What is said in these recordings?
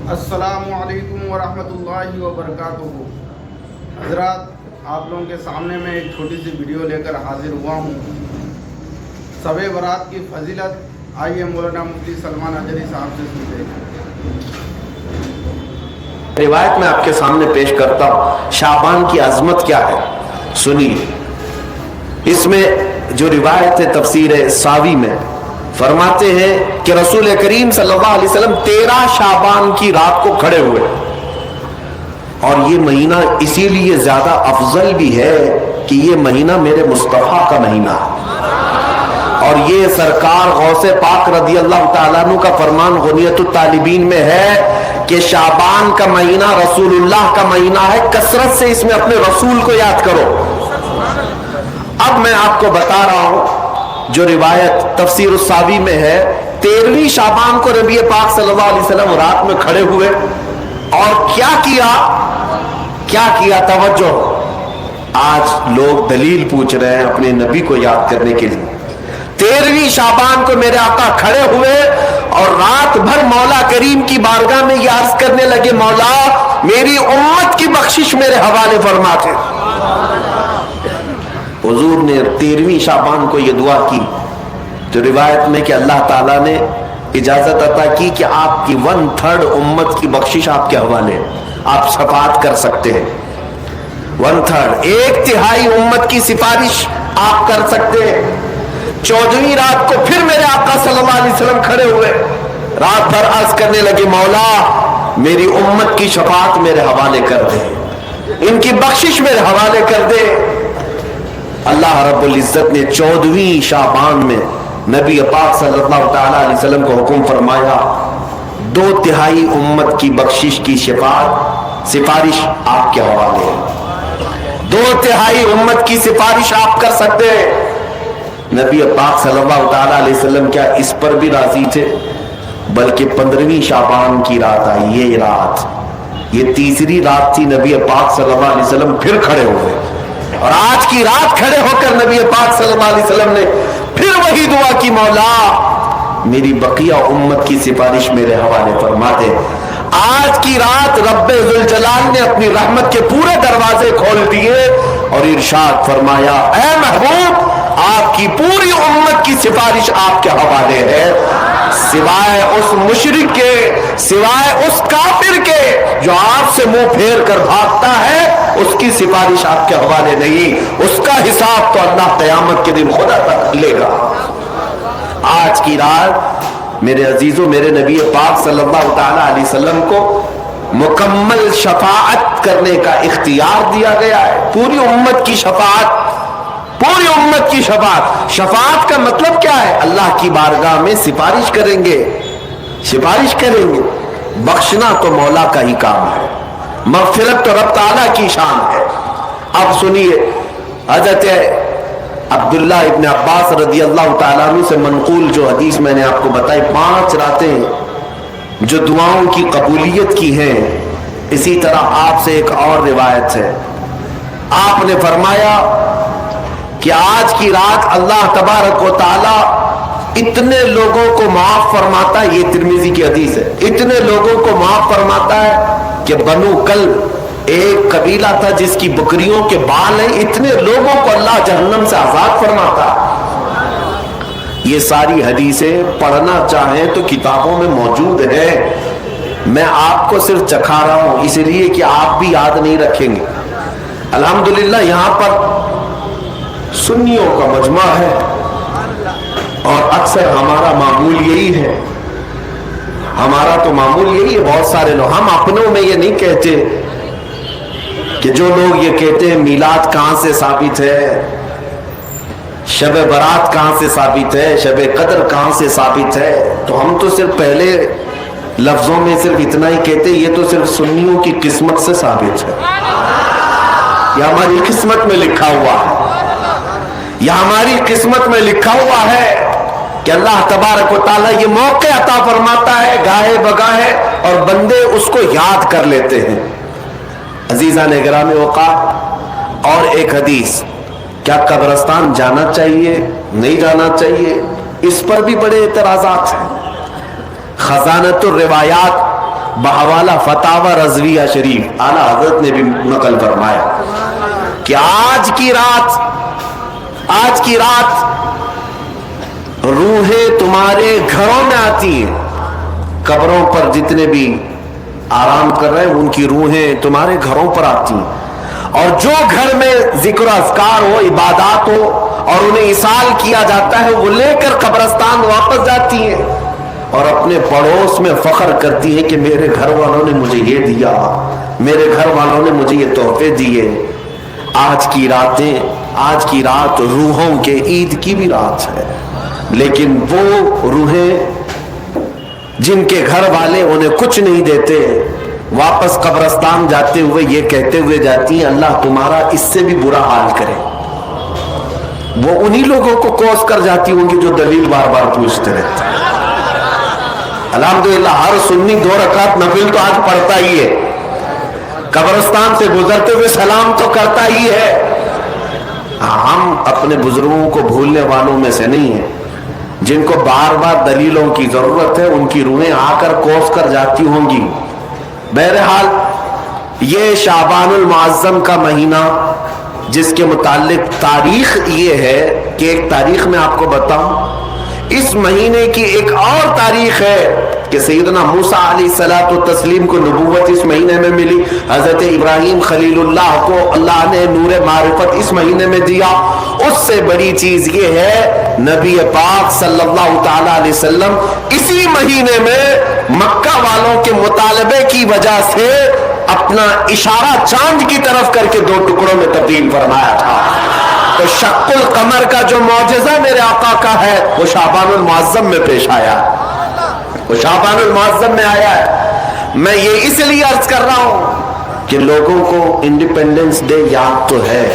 अस्सलामुअलैकुम वरहमतुल्लाहि वबरकातुहू। हज़रात, आप लोगों के सामने मैं एक छोटी सी वीडियो लेकर हाजिर हुआ हूँ। शब-ए बारात की फजीलत आइए मौलाना मुफ्ती सलमान अजहरी साहब से सुनते हैं। रिवायत में आपके सामने पेश करता हूँ। शाबान की अजमत क्या है, सुनिए। इसमें जो रिवायत है तफसीर सावी में फरमाते हैं कि रसूल करीम सल्लल्लाहु अलैहि वसल्लम 13 शाबान की रात को खड़े हुए, और ये महीना इसीलिए ज्यादा अफजल भी है कि ये महीना मेरे मुस्तफा का महीना है, और ये सरकार गौसे पाक रदी अल्लाह तआला अन्हु का फरमान गुनियतुत तालिबीन में है कि शाबान का महीना रसूलुल्लाह का महीना है। कसरत से इसमें अपने रसूल को याद करो। अब मैं आपको बता रहा हूं जो रिवायत तफसीर सावी में है, 13वीं शाबान को नबी पाक सल्लल्लाहु अलैहि वसल्लम रात में खड़े हुए और क्या किया तवज्जो। आज लोग दलील पूछ रहे हैं अपने नबी को याद करने के लिए। 13वीं शाबान को मेरे आका खड़े हुए और रात भर मौला करीम की बारगाह में ये अर्ज करने लगे, मौला मेरी उम्मत की बख्शिश मेरे हवाले फरमाते। हुजूर ने 13वीं शाबान को ये दुआ की तो रिवायत में कि अल्लाह ताला ने इजाजत अता की कि आपकी 1/3 उम्मत की बख्शिश आपके हवाले, आप शफाअत कर सकते हैं। 1/3 1/3 उम्मत की सिफारिश आप कर सकते हैं। 14वीं रात को फिर मेरे आका सल्लल्लाहु अलैहि वसल्लम खड़े हुए, रात भर अर्ज करने लगे, मौला मेरी उम्मत की शफाअत मेरे हवाले कर दे, इनकी बख्शिश मेरे हवाले कर दे। अल्लाह रब्बुल इज्जत ने 14वीं शाबान में नबी पाक सल्लल्लाहु तआला अलैहि वसल्लम को हुक्म फरमाया, 2/3 उम्मत की बख्शिश की सिफारिश आपके हवाले है। 2/3 उम्मत की सिफारिश आप कर सकते हैं। नबी पाक सल्लल्लाहु तआला अलैहि वसल्लम क्या इस पर भी राजी थे, बल्कि 15वीं शाबान की रात आई, ये रात, ये तीसरी रात थी। नबी पाक सल्लल्लाहु अलैहि वसल्लम फिर खड़े हुए, और आज की रात खड़े होकर नबी पाक सल्लल्लाहु अलैहि वसल्लम ने फिर वही दुआ की, मौला मेरी बकिया उम्मत की सिफारिश मेरे हवाले फरमा दे। आज की रात रब्बे जुल जलाल ने अपनी रहमत के पूरे दरवाजे खोल दिए और इरशाद फरमाया, ऐ महबूब आपकी पूरी उम्मत की सिफारिश आपके हवाले है, सिवाय उस मुशरिक के, सिवाय उस काफिर के जो आपसे मुंह फेर कर भागता है, उसकी सिफारिश आपके हवाले नहीं। उसका हिसाब तो अल्लाह क़यामत के दिन खुदा तक लेगा। आज की रात मेरे अजीजों, मेरे नबी पाक सल्लल्लाहु तआला अलैहि वसल्लम को मुकम्मल शफाअत करने का इख्तियार दिया गया है। पूरी उम्मत की शफाअत, पूरी उम्मत की शफाअत। शफाअत का मतलब क्या है? अल्लाह की बारगाह में सिफारिश करेंगे, सिफारिश करेंगे। बख्शना तो मौला का ही काम है, मग़फ़िरत तो रब ताला की शान है। अब सुनिए, हज़रत अब्दुल्लाह इब्न अब्बास रदी अल्लाह ताला अन्हु से मनक़ूल जो हदीस मैंने आपको बताई, 5 रातें जो दुआओं की कबूलियत की हैं। इसी तरह आपसे एक और रिवायत है, आपने फरमाया कि आज की रात अल्लाह तबारक व तआला इतने लोगों को माफ फरमाता है, ये तिर्मिज़ी की हदीस है, इतने लोगों को माफ फरमाता है कि बनु कल्ब एक कबीला था जिसकी बकरियों के बाल हैं, इतने लोगों को अल्लाह जहन्नम से आजाद फरमाता। ये सारी हदीसें पढ़ना चाहें तो किताबों में मौजूद है। मैं आपको सिर्फ चखा रहा हूं इसलिए कि आप भी याद नहीं रखेंगे। अल्हम्दुलिल्लाह यहां पर सुन्नियों का मजमा है और अक्सर हमारा मामूल यही है, हमारा तो मामूल यही है। बहुत सारे लोग, हम अपनों में ये नहीं कहते कि जो लोग ये कहते हैं मीलाद कहां से साबित है, शब बारात कहां से साबित है, शब कदर कहां से साबित है, तो हम तो सिर्फ पहले लफ्जों में सिर्फ इतना ही कहते, ये तो सिर्फ सुन्नियों की किस्मत से साबित है, यह हमारी किस्मत में लिखा हुआ है, यह हमारी किस्मत में लिखा हुआ है कि अल्लाह तबारक व तआला ये मौके अता फरमाता है गाहे बगाहे, और बंदे उसको याद कर लेते हैं। अजीज़ान गिरामी औक़ात, और एक हदीस, क्या कब्रिस्तान जाना चाहिए नहीं जाना चाहिए, इस पर भी बड़े एतराज़ात हैं। खजानतुर रिवायात बहवाला फतावा रज़विया शरीफ आला हजरत ने भी नकल फरमाया कि आज की रात रूहें तुम्हारे घरों में आती हैं। कब्रों पर जितने भी आराम कर रहे हैं उनकी रूहें तुम्हारे घरों पर आती हैं, और जो घर में जिक्र अज़कार हो, इबादत हो और उन्हें इसाल किया जाता है, वो लेकर कब्रिस्तान वापस जाती हैं और अपने पड़ोस में फख्र करती है कि मेरे घर वालों ने मुझे ये दिया, मेरे घर वालों ने मुझे ये तोहफे दिए। आज की रात रूहों के ईद की भी रात है, लेकिन वो रूहें जिनके घर वाले उन्हें कुछ नहीं देते, वापस कब्रिस्तान जाते हुए ये कहते हुए जाती हैं, अल्लाह तुम्हारा इससे भी बुरा हाल करे। वो उन्हीं लोगों को कोस कर जाती होंगी जो दलील बार बार पूछते रहते हैं। अल्हम्दुलिल्लाह हर सुन्नी 2 रकात नफिल तो आज पढ़ता ही है, कब्रिस्तान से गुजरते हुए सलाम तो करता ही है। हम अपने बुजुर्गों को भूलने वालों में से नहीं है, जिनको बार बार दलीलों की जरूरत है, उनकी रूहें आकर कोस कर जाती होंगी। बहरहाल ये शाबानुल मुअज्जम का महीना, जिसके मुताल्लिक तारीख ये है कि एक तारीख में आपको बताऊं, इस महीने की एक और तारीख है कि सैयदना मूसा अलैहिस्सलातु तस्लीम को नबूवत इस महीने में मिली। हजरत इब्राहिम खलीलुल्लाह को अल्लाह ने नूर मारिफत इस महीने में दिया। उससे बड़ी चीज ये है, नबी पाक सल्लल्लाहु तआला अलैहि वसल्लम इसी महीने में मक्का वालों के मुतालबे की वजह से अपना इशारा चांद की तरफ करके 2 टुकड़ों में तब्दील फरमाया था। तो शक्कुल कमर का जो मौजज़ा मेरे आका का है वो शाबानुल मुअज्जम में पेश आया, वो शाबानुल मुअज्जम में आया है। मैं ये इसलिए अर्ज कर रहा हूं कि लोगों को इंडिपेंडेंस डे याद तो है,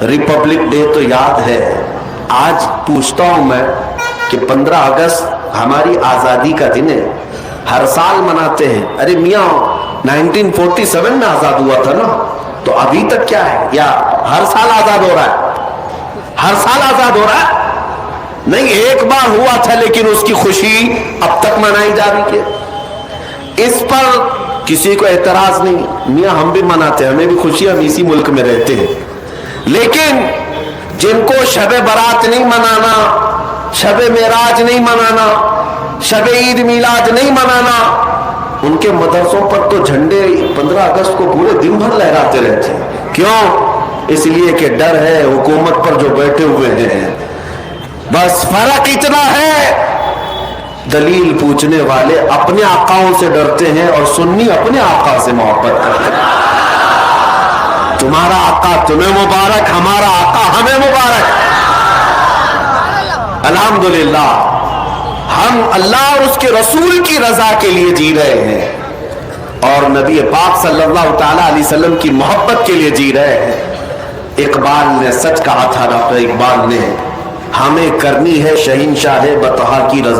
रिपब्लिक डे तो याद है। आज पूछता हूं मैं कि 15 अगस्त हमारी आजादी का दिन है, हर साल मनाते हैं। अरे मियाँ 1947 में आजाद हुआ था ना, तो अभी तक क्या है, या हर साल आजाद हो रहा है? हर साल आजाद हो रहा है? नहीं, एक बार हुआ था, लेकिन उसकी खुशी अब तक मनाई जा रही है। इस पर किसी को एतराज नहीं, मियाँ हम भी मनाते हैं, हमें भी खुशी, हम इसी मुल्क में रहते हैं। लेकिन जिनको शब बारात नहीं मनाना, शब मेराज नहीं मनाना, शब ईद मिलाद नहीं मनाना, उनके मदरसों पर तो झंडे 15 अगस्त को पूरे दिन भर लहराते रहते हैं। क्यों? इसलिए कि डर है हुकूमत पर जो बैठे हुए हैं। बस फर्क इतना है, दलील पूछने वाले अपने आकाओं से डरते हैं और सुन्नी अपने आका से मोहब्बत करते हैं। तुम्हारा आका तुम्हें मुबारक, हमारा आका हमें मुबारक। अल्हम्दुलिल्लाह हम अल्लाह और उसके रसूल की रजा के लिए जी रहे हैं और नबी पाक सल्लल्लाहु तआला अलैहि वसल्लम की मोहब्बत के लिए जी रहे हैं। इकबाल ने सच कहा था, डॉक्टर इकबाल ने, हमें करनी है शहंशाह बतहा की रजा।